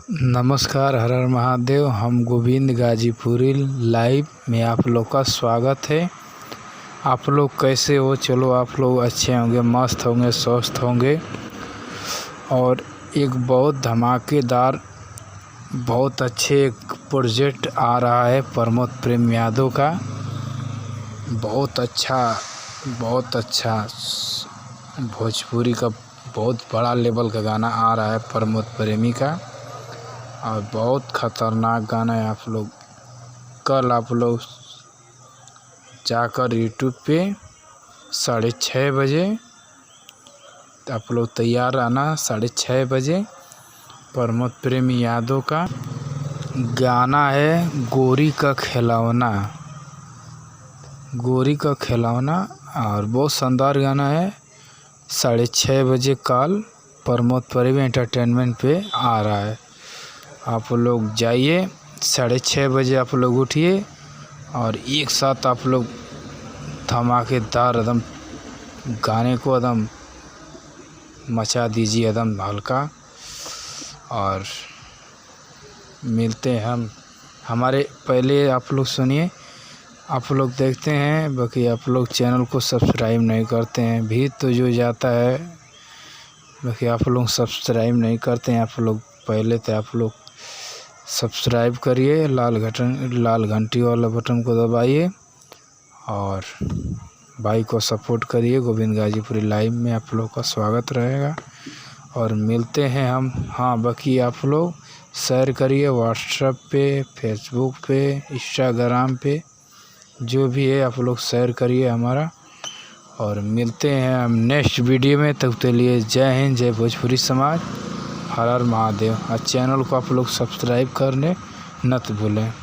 नमस्कार, हर हर महादेव। हम गोविंद गाजीपुरी लाइव में आप लोग का स्वागत है। आप लोग कैसे हो? चलो आप लोग अच्छे होंगे, मस्त होंगे, स्वस्थ होंगे। और एक बहुत धमाकेदार, बहुत अच्छे एक प्रोजेक्ट आ रहा है प्रमोद प्रेम यादव का। बहुत अच्छा भोजपुरी का बहुत बड़ा लेवल का गाना आ रहा है प्रमोद प्रेमी का, और बहुत ख़तरनाक गाना है। आप लोग कल आप लोग जाकर यूट्यूब पे 6:30 बजे आप लोग तैयार रहना। 6:30 बजे प्रमोद प्रेमी यादव का गाना है गोरी का खिलौना, और बहुत शानदार गाना है। 6:30 बजे कल प्रमोद प्रेमी एंटरटेनमेंट पे आ रहा है। आप लोग जाइए, 6:30 बजे आप लोग उठिए और एक साथ आप लोग धमाकेदार एकदम गाने को एकदम मचा दीजिए, एकदम हल्का। और मिलते हैं हम हमारे पहले आप लोग सुनिए। आप लोग देखते हैं बाकी आप लोग चैनल को सब्सक्राइब नहीं करते हैं, भी तो जो जाता है बाकी आप लोग सब्सक्राइब नहीं करते हैं। आप लोग पहले तो आप लोग सब्सक्राइब करिए, लाल घंटी वाला बटन को दबाइए और भाई को सपोर्ट करिए। गोविंद गाजीपुरी लाइव में आप लोग का स्वागत रहेगा और मिलते हैं हम। हाँ, बाकी आप लोग शेयर करिए व्हाट्सएप पे, फेसबुक पे, इंस्टाग्राम पे, जो भी है आप लोग शेयर करिए हमारा। और मिलते हैं हम नेक्स्ट वीडियो में। तब के लिए जय हिंद, जय भोजपुरी समाज, हर हर महादेव। और चैनल को आप लोग सब्सक्राइब करने न भूलें।